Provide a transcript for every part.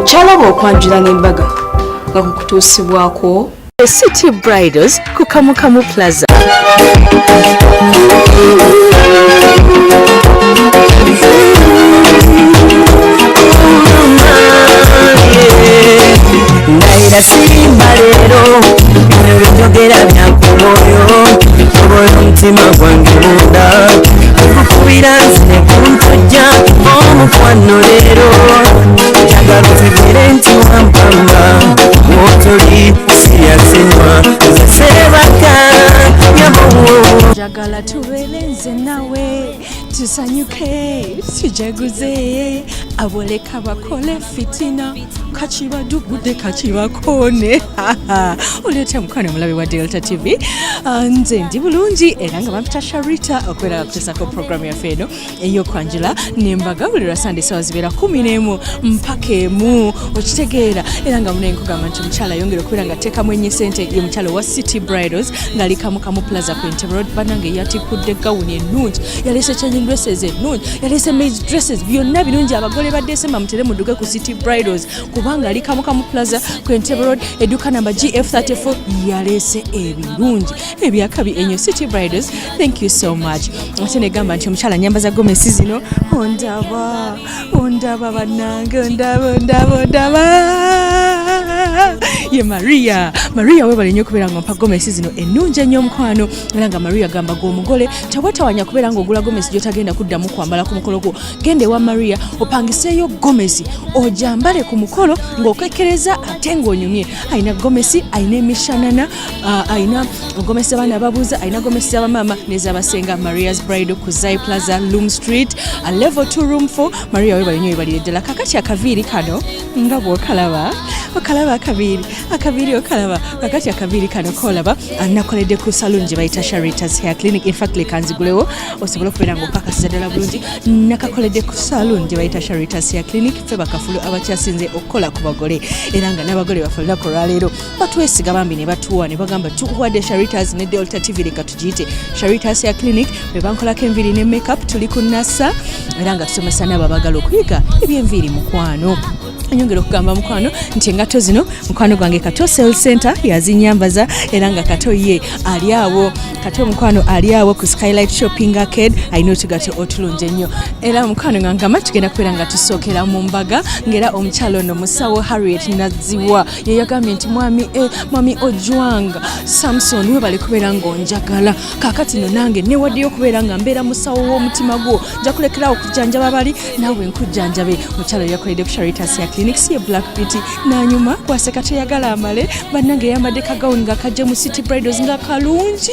Okyalaba okwanjula n'embaga nga kukutuusibwako City Bridals ku Kamukamu Plaza. Naira simba lero njogera byankumoyo obola omutima gwange munda okukubira nzine kuntojja omukwano lero njagala otegere nti wampamba wotoli siyazinywa nzesebaka nyabowo Njagala tubeere nze nawe tusanyuke tujaguze aboleka bakole fitina kachibadugudde kachibakone oleeta mukwano mulabe wa Delta TV nze ndi bulungi era nga bampita Sharita okubeera kuteesako programu yaffe eno ey'okwanjula n'embaga buli lwa Sunday sawa zibeera 11 mpaka emu okitegeera era nga munaye nkugamba nti omukyala yongera okubeera nga teekamu ennyo ssente ye mukyala wa City Bridals ng'ali Kamukamu Plaza ku Entebbe Road bannange yatikudde gawuni ennungi yaleese changing dresses ennungi yaleese maize dresses byonna birungi abagole ba December mutere mudduke ku City Bridals kubanga ali Kamukamu Plaza ku Entebbe Road edduka namba GF34 yaleese ebirungi ebyakabi enyo City Bridals. Thank you so much. Ate negamba nti omukyala nyambaza gomesi zino ondaba bannange ondaba ye Maria webale nnyo okubeera nga mpa gomesi zino ennungi ennyo omukwano era nga Maria gamba gw'omugole tewatawanya kubeera nga ogula gomesi gy'otagenda kuddamu kwambala ku mukolo gwo gende wa Maria opangiseeyo gomesi ojambale ku mukolo ng'okekkereza ate ng'onyumye. Ayina gomesi ayina emishanana ayina gomesi abaana ababuuza ayina gomesi z'abamaama n'ez'abasenga Maria's Bridal ku Zai Plaza Loom Street a level 2 room 4. Maria webale nnyo webalire ddala kakati akaviiri kano nga bw'okalaba akabiri okalaba kakati akabiri kano kolaba anakoledde ku salon gye bayita Sharita's Hair Clinic. In fact lekanzigulewo osobola okubeera ng'opakasiza ddala bulungi nakakoledde ku salon gye bayita Sharita's Hair Clinic. Ffe bakafulu abakyasinze okukola ku bagole era nga n'abagole baffe olunaku olwaleero batwesiga bambi ne batuwa ne bagamba tukuwadde Sharita's ne Delta TV leka tugiyite Sharita's Hair Clinic be bankolako enviiri ne makeup tuli ku NASA era nga tusomesa n'abo abagala okuyiga eby'enviiri mukwano. Nyongera okugamba mukwano nti engato zino mukwano gwange Kato Sale Center yazinyambaza era nga Kato ye ali awo Kato mukwano ali awo ku Skylight Shopping Arcade ayina otugato otulungi ennyo era mukwano ngamba tugenda kubeera nga tusookera mu mbaga ngera omukyalo ono musawo Harriet Naziwa ye yagambye nti mwami Ojwanga Samson we bali kubeera ng'onjagala kakati no nange newaddeyo okubeera nga mbeera musawo w'omutima gwo nja kulekerawo okujjanjaba bali naawe nkujjanjabe. Mukyalo yakoledde ku Sharita's Hair Clinic si Black Beauty nanyuma kwaseka teyagala amale bannange yambadde kagawuni nga kajja mu City Bridals nga kalungi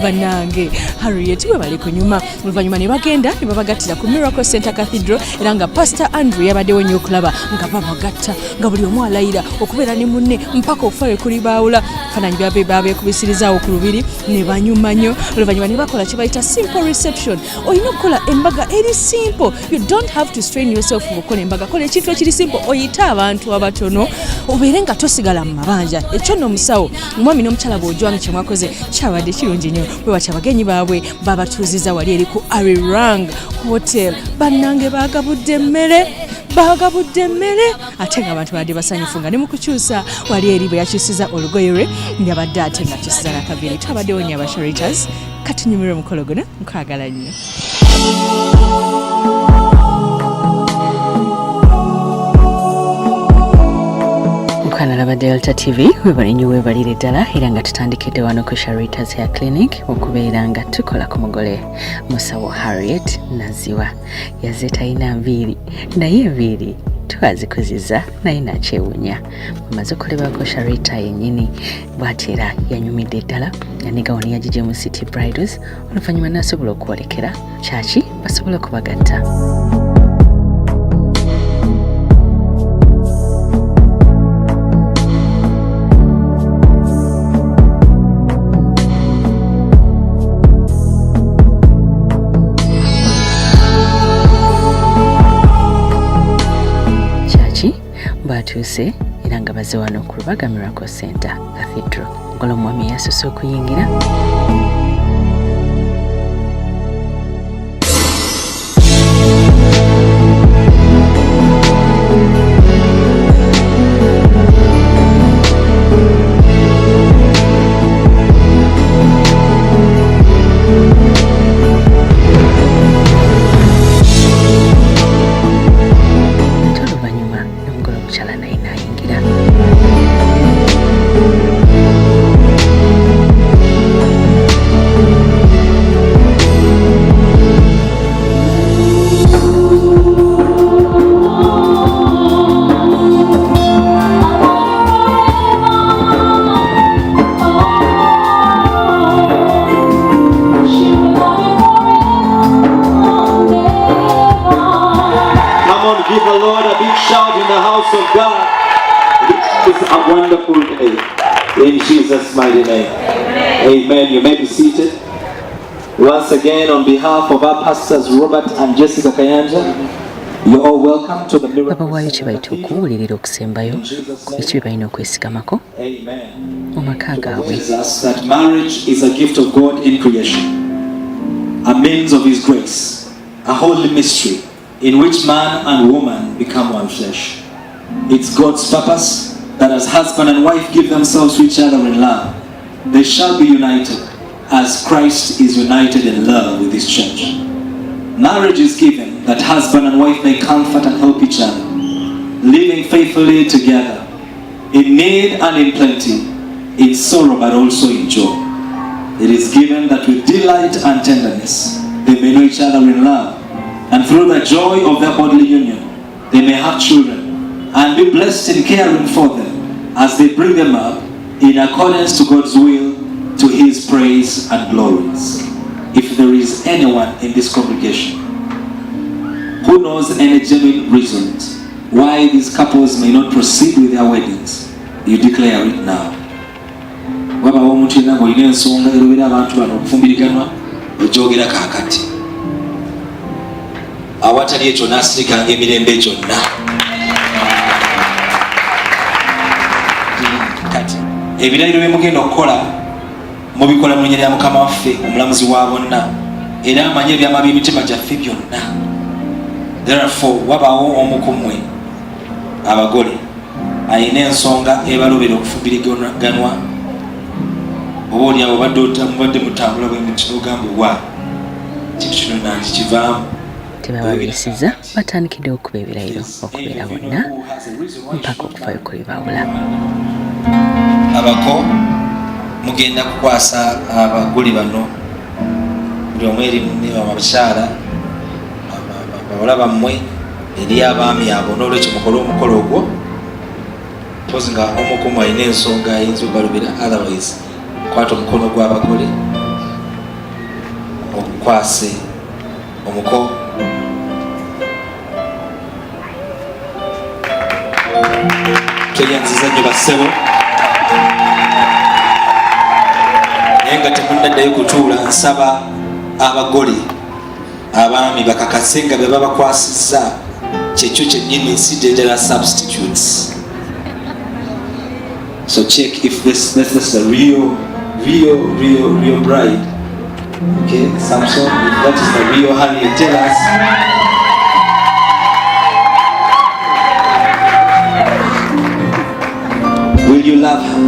bannange Harriet we bali kunyuma oluvannyuma ne bagenda ne babagattira ku Miracle Center Cathedral era nga Pastor Andrew yabaddewo nnyo okulaba nga babagatta nga buli omu alayira okubeera ne munne mpaka okufa lwe kuli baawula fananyi babekubisirizaawo ku lubiri ne banyuma nnyo oluvannyuma ne bakola kye bayita simple reception. Olina okukola embaga eri simple. You don't have to strain yourself ng'okola embaga kola ekintu ekiri simple oyita abantu abatono obeere nga tosigala mu mabanja. Ekyo nno omusawo omwami n'omukyala bw'ojwanga kye mwakoze kyabadde kirungi nnyo bwe batya abagenyi baabwe babatuuziza wali eri ku Arirang Hotel bannange baagabudde emmere ate nga abantu badde basanyufu nga ne mu kukyusa wali eri bwe yakyusiza olugoye lwe yabadde ate nga kyusiza n'akaviiri. Twabaddewo nnyo aba Sharitas kati nyumirwa omukolo guno nkwagala nnyo. Kanalaba Delta TV webale nnyo webalire ddala era nga tutandikidde wano ku Sharita's Hair Clinic okubeera nga tukola ku mugole musawo Harriet Naziwa yazze talina nviiri naye enviiri twazikuziza naye nakyewunya mumaze okulebako Sharita yennyini bw'ati era yanyumidde ddala ne gawuni yagigye mu City Bridals oluvannyuma n'asobola okwolekera kyaki basobola okubagatta. Batuuse era nga bazze wano ku Lubaga Miracle Center Cathedral. Ngola omwami yasose okuyingira on, give the Lord a big shout in the house of God. This is a wonderful day. In Jesus' mighty name. Amen. You may be seated. Once again, on behalf of our pastors Robert and Jessica Kayanja, you're all welcome to the miracle. Babawayo kibaita okuwulirira okusembayo ekyo balina okwesigamako mu maka gaabwe. That marriage is a gift of God in creation, a means of His grace, a holy mystery in which man and woman become one flesh. It's God's purpose that as husband and wife give themselves to each other in love, they shall be united as Christ is united in love with His church. Marriage is given that husband and wife may comfort and help each other, living faithfully together, in need and in plenty, in sorrow but also in joy. It is given that with delight and tenderness, they may know each other in love, and through the joy of their bodily union, they may have children, and be blessed in caring for them as they bring them up in accordance to God's will, to His praise and glories. If there is anyone in this congregation who knows any genuine reasons why these couples may not proceed with their weddings, you declare it now. Waba omuntu yenna ng'olina ensonga erobera abantu bano okufumbiriganwa ojogera kaakati. Awatali ekyo n'asirikanga emirembe gyonna. Kati ebirayiro bye mugenda okukola mubikola mu linnya lya Mukama waffe omulamuzi wa bonna era amanyi ebyama by'emitima gyaffe byonna. Therefore wabaawo omu ku mmwe abagole ayina ensonga ebalobera okufumbiriganwa, oba oli abo mubadde mutambula bwe muti n'ogamba wa kintu kino nangi kivaamu. Tebawulirisiza batandikidde okuba ebirayiro okubeera bonna mpaka okufaayo kwe bawula. Abako mugenda kukwasa abaguli bano buli omu eri abakyala bawala bammwe eri abaami abo, n'olwekyo mukole omukolo ogwo mpozi nga omukumu alina ensonga ayinza obalobera, otherwise kwata omukono gw'abagole ogukwase omuko. Tweyanziza nnyo bassebo naye nga temunnaddayo kutuula. Nsaba abagole abaami bakakase nga bye babakwasizza kyekyo kyennyini si ddala substitutes. So check if this is the real bride. Okay, Samson, if that is the real Harriet, tell us. Will you love her,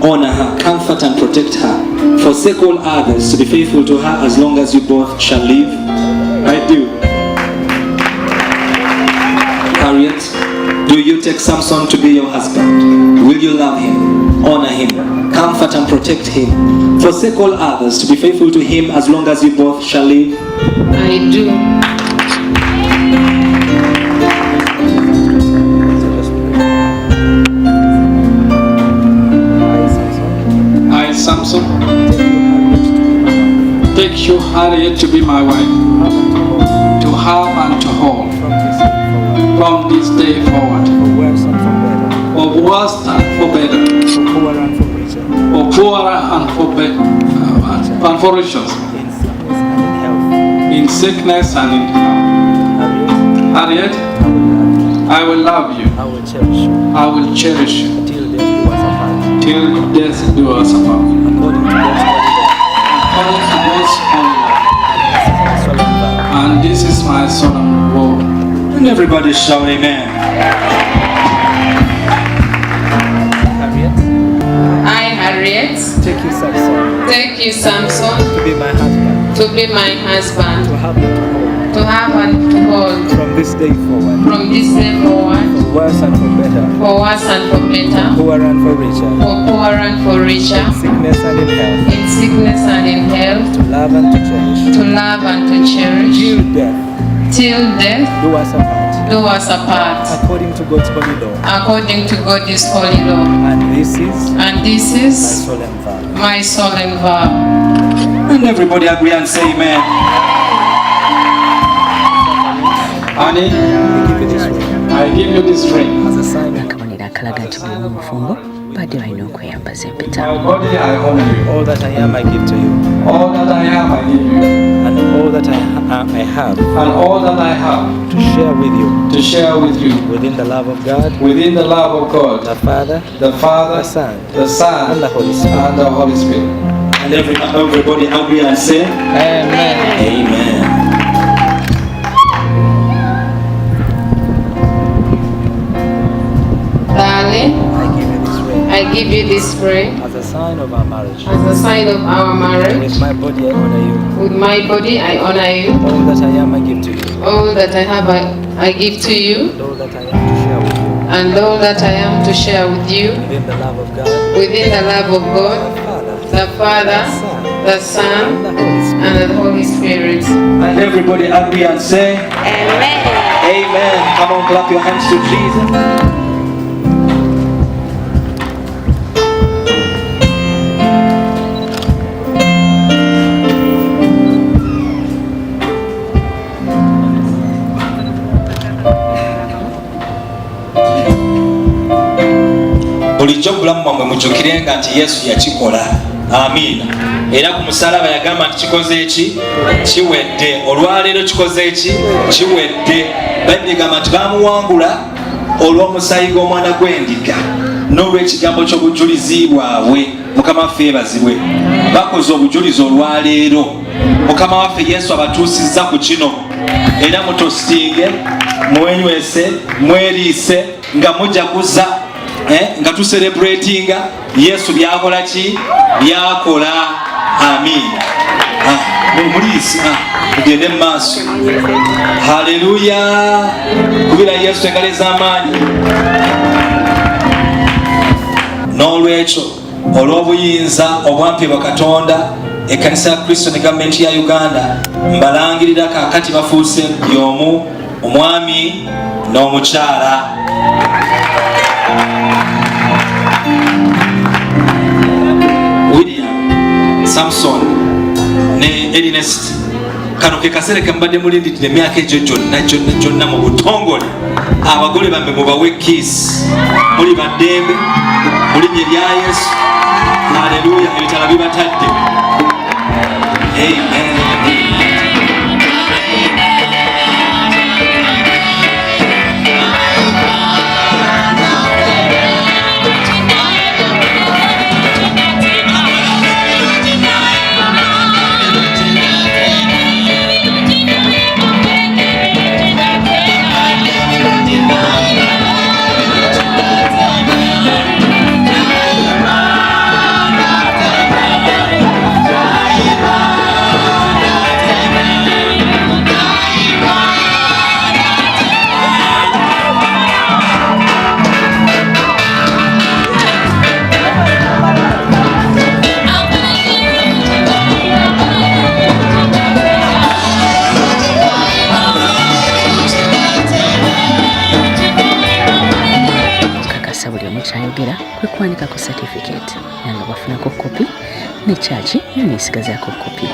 honor her, comfort and protect her, forsake all others to be faithful to her as long as you both shall live? I do. Harriet, do you take Samson to be your husband? Will you love him, honor him, comfort and protect him, forsake all others to be faithful to him as long as you both shall live? I do. I, Samson, take you, Harriet, to be my wife, to have and to hold, from this day forward, for worse and for better, for poorer and for better, and for riches, in sickness and in health. Harriet, I will love you, I will cherish you, till death do us apart, according to God's holy law. And this is my solemn vow. And everybody shout amen. I, Harriet, Take you, Samson, take you, Samson, to be my husband, to be my husband, to have and to hold, to have and to hold, from this day forward, from this day forward, for worse and for better, for worse and for better, poor and for richer, for poor and for richer, in sickness and in health, in sickness and in health, to love and to cherish, to love and to cherish, till death till death do us apart, do us apart, according to God's holy law. according to God's holy law. And this is And this my is solemn vow. my solemn vow. And everybody agree and say amen. Honey, We give you this ring I give you this ring. as a sign of akabonero akalaga nti buli mufumbo badde balina okweyambaza empeta. My body I honor you. all that I am, I give to you, All that I am I give you. and all that I have And all that I have to share with you to share with you. within the love of God, Within the love of God, the Father, the Father, the Son, the Son, and the Holy Spirit. and the Holy Spirit. And everybody agree and say, Amen. Amen. Darling, I give you this ring I give you this ring as a sign of our marriage. as a sign of our marriage. With my body, I honor you. With my body, I honor you. All that I am, I give to you. All that I have, I give to you. And all that I am to share with you And all that I am to share with you. within the love of God, Within the love of God, the Father, the Father, the Son, and the Holy Spirit. and the Holy Spirit. And everybody agree and say, Amen. Amen. Come on, clap your hands to Jesus. bulijjo bulamu bwammwe mujjukirenga nti Yesu yakikola. Amiina. Era ku musalaba yagamba nti kikoze eki? Kiwedde. Olwaleero kikoze eki? Kiwedde. Bayibuli egamba nti baamuwangula olw'omusaayi gw'omwana gw'endiga n'olw'ekigambo ky'obujulizi bwabwe. Mukama waffe yeebazibwe. Bakoze obujulizi olwaleero. Mukama waffe Yesu abatuusizza ku kino. Era mutositinge, mwenywese, mweriise nga mujaguza nga tucelebratinga Yesu byakola ki? Byakola. Amiina. Muliisi tugende mu maaso. Haleluya. Kubira Yesu engalo ez'amaanyi. N'olwekyo olw'obuyinza obwampibwa Katonda, ekkanisa ya Kristo ne gavumenti ya Uganda mbalangirira kaakati bafuuse y'omu omwami n'omukyala. William Samson ne Ernest, kano ke kaseera ke mbadde mulindiridde emyaka egyo gyonna mu butongole. Abagole bambe mubawe kiisi, muli baddembe mu linnya erya Yesu. Haleluya. Ebitala bibatadde. Amen. kwe kuwanikako certificate nanga bafunako kopi ne chachi nesigazaako kopi.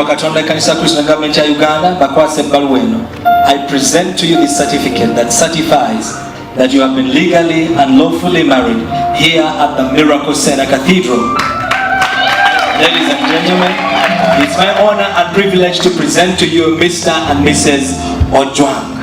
Katonda Kanisa Kristo na Government ya Uganda bakwase ebbaluwa eno. I present to you this certificate that certifies that you have been legally and lawfully married here at the Miracle Center Cathedral. Ladies and gentlemen, it's my honor and privilege to present to you Mr. and Mrs. Ojwang.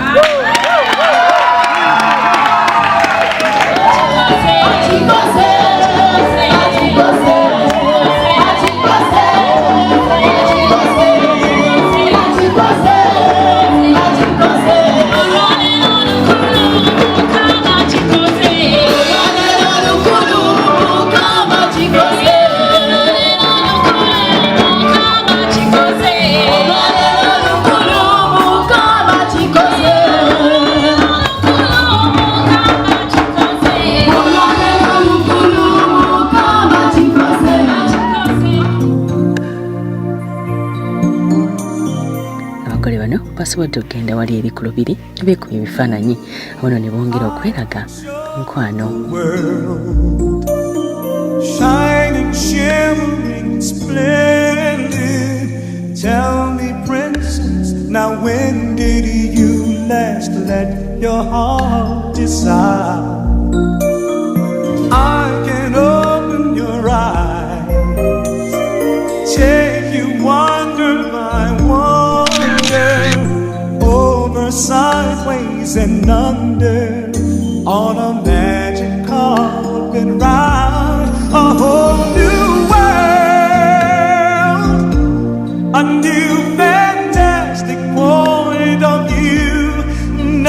abagole bano basobodde okugenda wali eri ku lubiri ne beekuba ebifaananyi abono ne bongera okweraga nkwano. Shining, shimmering, splendid. Tell me, princess, now when did you last let your heart decide? I can open your eyes, take you wonder by wonder, over, sideways, and under, on a magic carpet ride, a whole new world, a new fantastic point of view.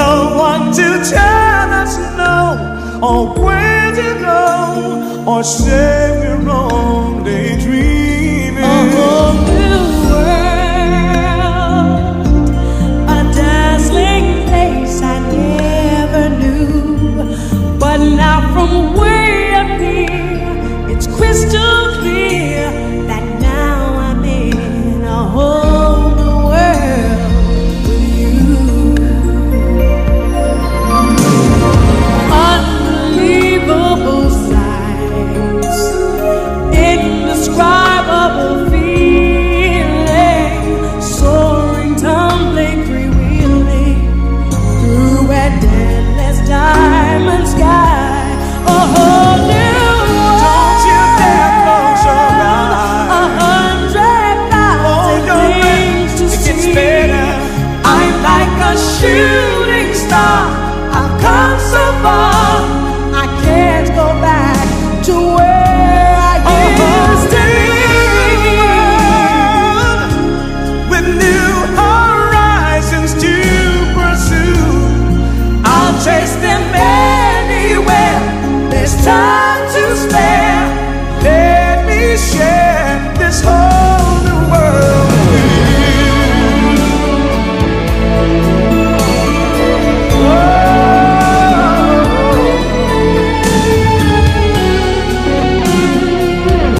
No one to tell us no, or where to go, or say we're only dreaming. A whole new world, a dazzling place I never knew. But now from way up here, it's crystal clear that now I'm in a whole new world with you. Unbelievable sights, indescribable feeling, soaring, tumbling, freewheeling through a endless diamond sky. A whole new world. Don't you dare close your eyes. 100,000 things to see. I'm like a shooting star. I've come so far. I can't go back to where I used to be. With new horizons to pursue, I'll chase them